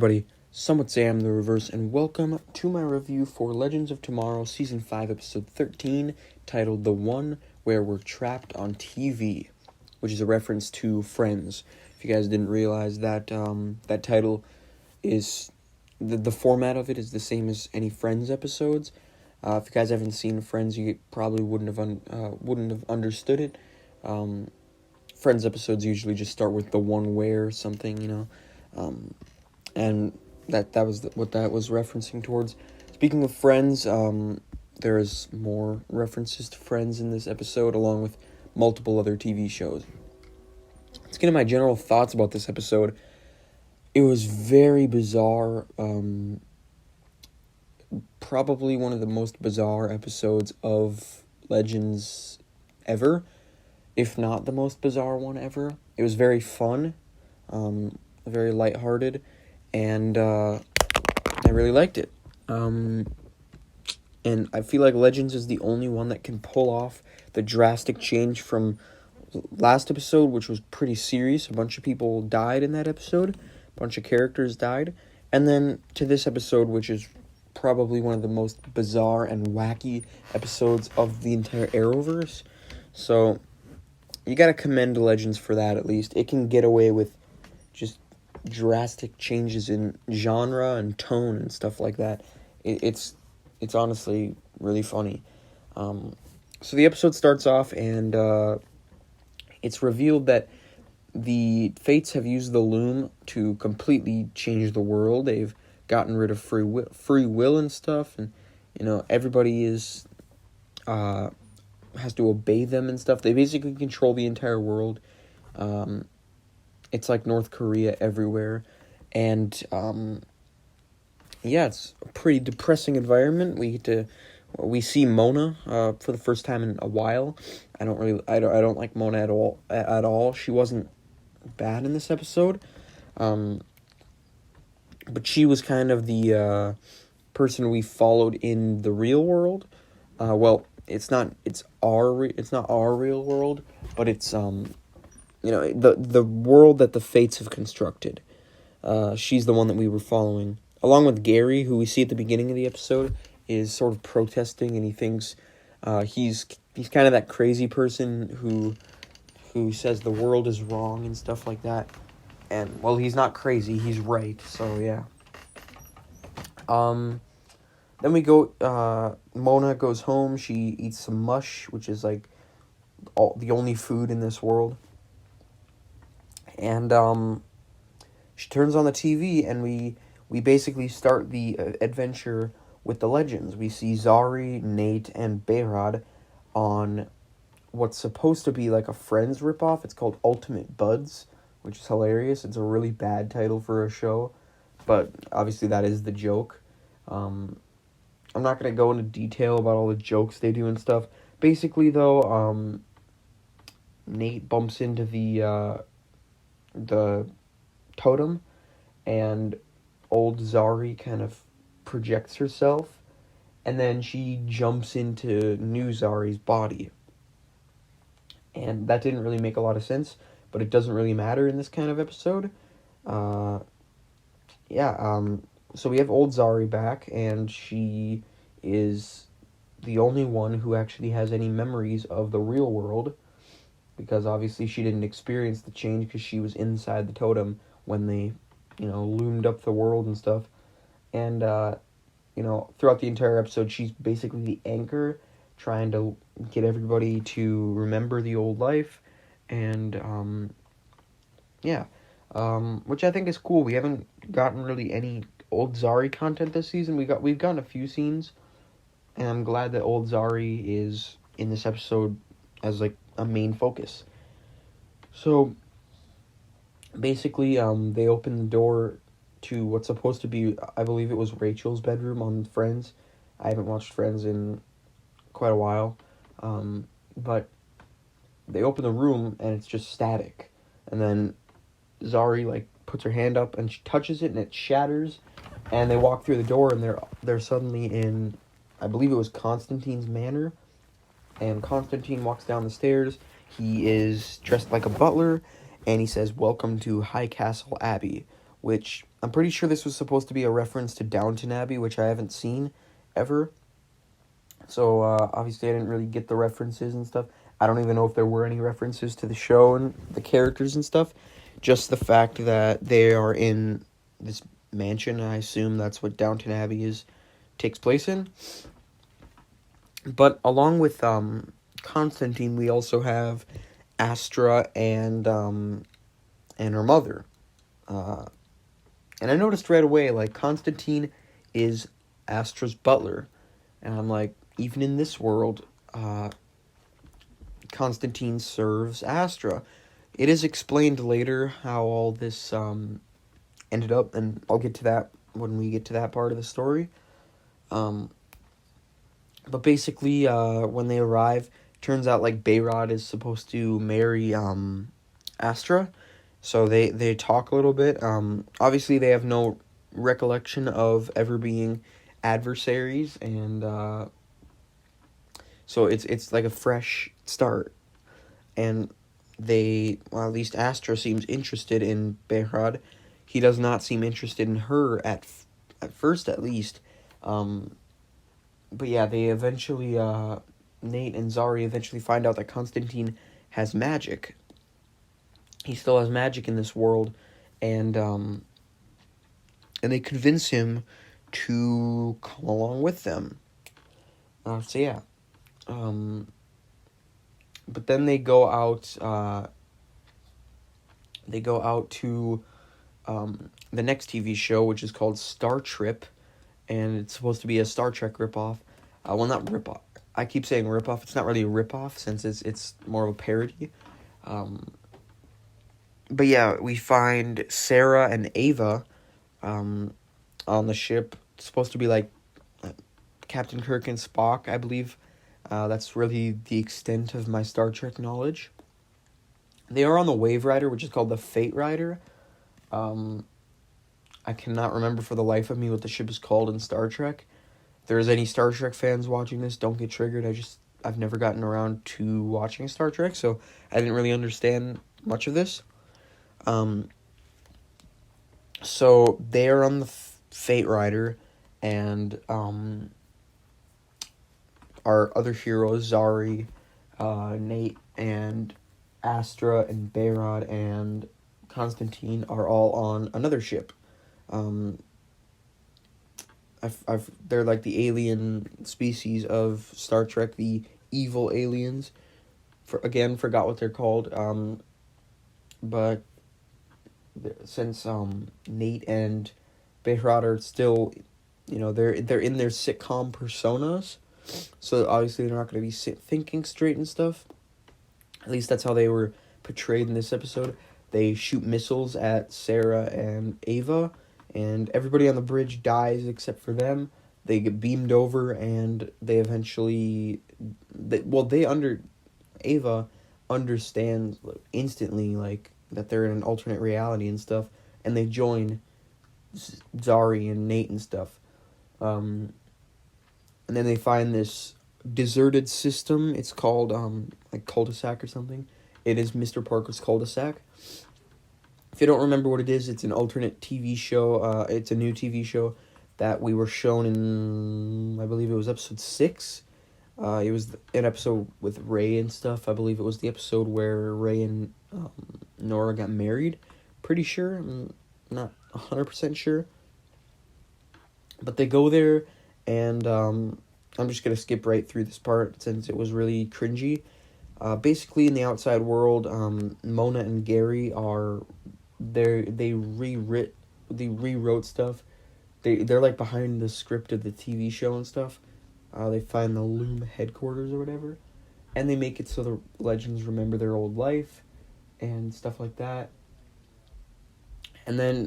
everybody, Somewhat Sam the Reverse, and welcome to my review for Legends of Tomorrow Season 5, Episode 13, titled The One Where We're Trapped on TV, which is a reference to Friends. If you guys didn't realize that, that title is, the format of it is the same as any Friends episodes. If you guys haven't seen Friends, you probably wouldn't have understood it. Friends episodes usually just start with the one where something, and that was what that was referencing towards. Speaking of Friends, there's more references to Friends in this episode, along with multiple other TV shows. Let's get into my general thoughts about this episode. It was very bizarre, probably one of the most bizarre episodes of Legends ever, if not the most bizarre one ever. It was very fun, very lighthearted, and I really liked it. And I feel like Legends is the only one that can pull off the drastic change from last episode, which was pretty serious. A bunch of people died in that episode. A bunch of characters died. And then to this episode, which is probably one of the most bizarre and wacky episodes of the entire Arrowverse. So you gotta commend Legends for that, at least. It can get away with just drastic changes in genre and tone and stuff like that. It's honestly really funny. So the episode starts off, and it's revealed that the Fates have used the Loom to completely change the world. They've gotten rid of free will and stuff, and everybody has to obey them and stuff. They basically control the entire world. It's like North Korea everywhere, and it's a pretty depressing environment. We see Mona for the first time in a while. I don't like Mona at all. She wasn't bad in this episode, but she was kind of the person we followed in the real world. Well, it's not our real world, but it's the world that the Fates have constructed. She's the one that we were following, along with Gary, who we see at the beginning of the episode is sort of protesting, and he thinks he's kind of that crazy person who says the world is wrong and stuff like that. And well, he's not crazy, he's right. So yeah. Then we go. Mona goes home. She eats some mush, which is like the only food in this world. And she turns on the TV, and we basically start the adventure with the Legends. We see Zari, Nate, and Behrad on what's supposed to be like a Friends ripoff. It's called Ultimate Buds, which is hilarious. It's a really bad title for a show, but obviously that is the joke. I'm not going to go into detail about all the jokes they do and stuff. Basically, though, Nate bumps into the totem, and old Zari kind of projects herself, and then she jumps into new Zari's body. And that didn't really make a lot of sense, but it doesn't really matter in this kind of episode. So we have old Zari back, and she is the only one who actually has any memories of the real world, because obviously she didn't experience the change because she was inside the totem when they, loomed up the world and stuff. And, throughout the entire episode, she's basically the anchor, trying to get everybody to remember the old life. And, which I think is cool. We haven't gotten really any old Zari content this season. We've gotten a few scenes, and I'm glad that old Zari is in this episode as like a main focus. So basically, they open the door to what's supposed to be, I believe it was Rachel's bedroom on Friends. I haven't watched Friends in quite a while, but they open the room and it's just static, and then Zari puts her hand up and she touches it and it shatters, and they walk through the door and they're suddenly in, I believe it was Constantine's manor, and Constantine walks down the stairs. He is dressed like a butler, and he says, "Welcome to High Castle Abbey," which I'm pretty sure this was supposed to be a reference to Downton Abbey, which I haven't seen ever. So obviously I didn't really get the references and stuff. I don't even know if there were any references to the show and the characters and stuff. Just the fact that they are in this mansion. I assume that's what Downton Abbey takes place in. But along with Constantine, we also have Astra and her mother. And I noticed right away, like, Constantine is Astra's butler. And I'm like, even in this world, Constantine serves Astra. It is explained later how all this ended up, and I'll get to that when we get to that part of the story. But basically, when they arrive, turns out, like, Behrad is supposed to marry Astra. So they talk a little bit. Obviously, they have no recollection of ever being adversaries, and so it's like a fresh start. And at least Astra seems interested in Behrad. He does not seem interested in her at first, at least. But yeah, they eventually, Nate and Zari eventually find out that Constantine has magic. He still has magic in this world, and they convince him to come along with them. So yeah. But then they go out to the next TV show, which is called Star Trip, and it's supposed to be a Star Trek ripoff. Well, not ripoff. I keep saying ripoff. It's not really a ripoff since it's more of a parody. But yeah, we find Sarah and Ava on the ship. It's supposed to be like Captain Kirk and Spock, I believe. That's really the extent of my Star Trek knowledge. They are on the Wave Rider, which is called the Fate Rider. I cannot remember for the life of me what the ship is called in Star Trek. If there's any Star Trek fans watching this, don't get triggered. I've never gotten around to watching Star Trek, so I didn't really understand much of this. So they are on the Fate Rider, and our other heroes, Zari, Nate, and Astra, and Behrad, and Constantine are all on another ship. They're like the alien species of Star Trek, the evil aliens. Forgot what they're called. But since Nate and Behrad are still, they're in their sitcom personas, so obviously they're not going to be thinking straight and stuff. At least that's how they were portrayed in this episode. They shoot missiles at Sarah and Ava, and everybody on the bridge dies except for them. They get beamed over, and they eventually... Ava understands instantly, like, that they're in an alternate reality and stuff, and they join Zari and Nate and stuff. And then they find this deserted system. It's called, like, cul-de-sac or something. It is Mr. Parker's cul-de-sac. If you don't remember what it is, it's an alternate TV show. It's a new TV show that we were shown in, I believe it was episode 6. It was an episode with Ray and stuff. I believe it was the episode where Ray and Nora got married. Pretty sure. I'm not 100% sure. But they go there, and I'm just going to skip right through this part since it was really cringy. Basically, in the outside world, Mona and Gary they rewrote stuff. They're like behind the script of the TV show and stuff. They find the Loom headquarters or whatever, and they make it so the legends remember their old life and stuff like that. And then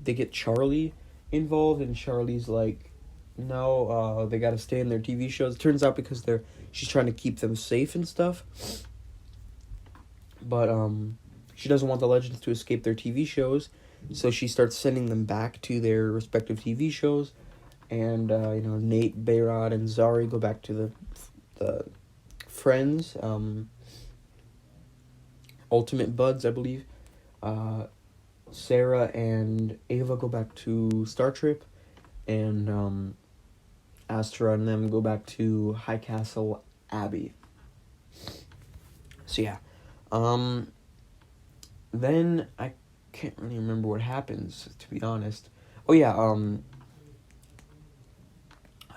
they get Charlie involved, and Charlie's like, no, they got to stay in their TV shows. It turns out because she's trying to keep them safe and stuff. But she doesn't want the legends to escape their TV shows, so she starts sending them back to their respective TV shows. And Nate, Behrad, and Zari go back to the Friends, Ultimate Buds, I believe. Sarah and Ava go back to Star Trip, and Astra and them go back to High Castle Abbey. So yeah, then I can't really remember what happens, to be honest. Oh yeah,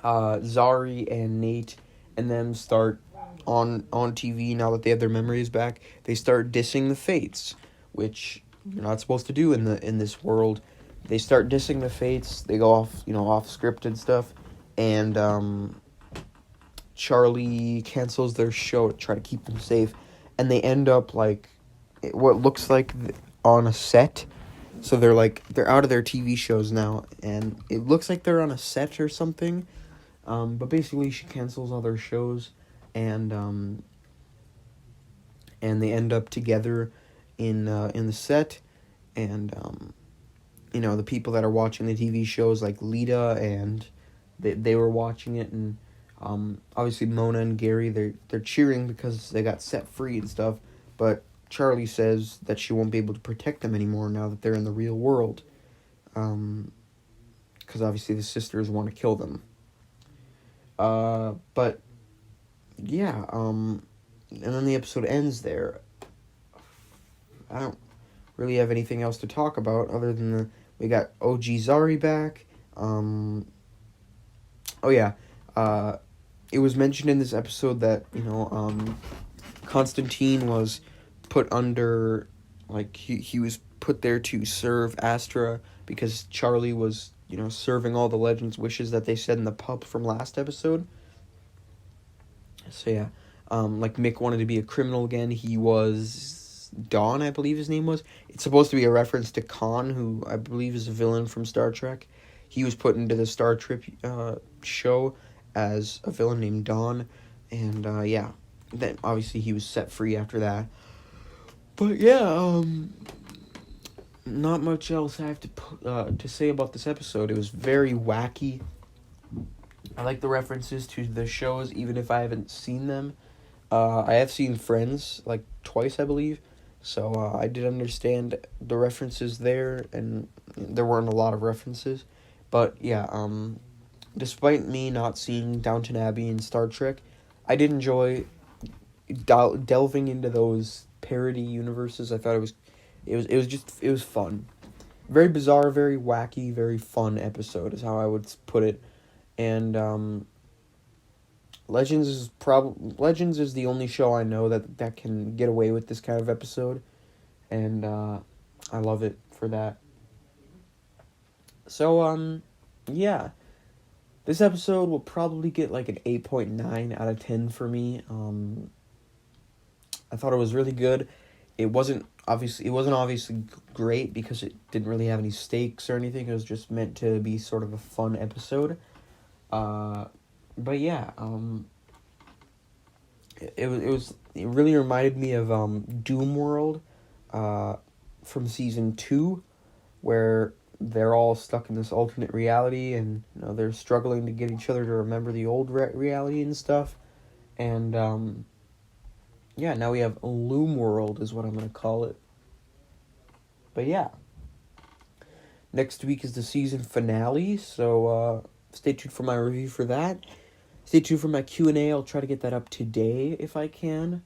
Zari and Nate and them start on TV now that they have their memories back. They start dissing the Fates, which you're not supposed to do in this world. They start dissing the Fates. They go off, off script and stuff, and Charlie cancels their show to try to keep them safe, and they end up like what looks like on a set. So they're out of their TV shows now, and it looks like they're on a set or something. But basically, she cancels all their shows, and they end up together in the set, and the people that are watching the TV shows like Lita, and they were watching it, and obviously Mona and Gary they're cheering because they got set free and stuff, but Charlie says that she won't be able to protect them anymore now that they're in the real world, because obviously the sisters want to kill them. But yeah, and then the episode ends there. I don't really have anything else to talk about other than we got OG Zari back. Oh yeah, it was mentioned in this episode that Constantine was put under, like he was put there to serve Astra because Charlie was serving all the Legends' wishes that they said in the pub from last episode. So yeah, like Mick wanted to be a criminal again. He was Don, I believe his name was. It's supposed to be a reference to Khan, who I believe is a villain from Star Trek. He was put into the Star Trek show as a villain named Don, and yeah, then obviously he was set free after that. But yeah, not much else I have to say about this episode. It was very wacky. I like the references to the shows, even if I haven't seen them. I have seen Friends, like, twice, I believe. So, I did understand the references there, and there weren't a lot of references. But, yeah, despite me not seeing Downton Abbey and Star Trek, I did enjoy delving into those parody universes. I thought it was fun. Very bizarre, very wacky, very fun episode is how I would put it. And Legends is the only show I know that can get away with this kind of episode, and I love it for that. So yeah, this episode will probably get like an 8.9 out of 10 for me. I thought it was really good. It wasn't obviously great because it didn't really have any stakes or anything. It was just meant to be sort of a fun episode. But yeah, it really reminded me of LOOMWORLD, from season 2, where they're all stuck in this alternate reality, and they're struggling to get each other to remember the old reality and stuff, and yeah, now we have LOOMWORLD is what I'm gonna call it. But yeah, next week is the season finale, so stay tuned for my review for that. Stay tuned for my Q&A. I'll try to get that up today if I can.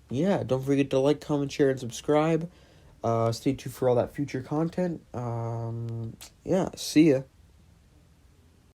Yeah, don't forget to like, comment, share, and subscribe. Stay tuned for all that future content. Yeah, see ya.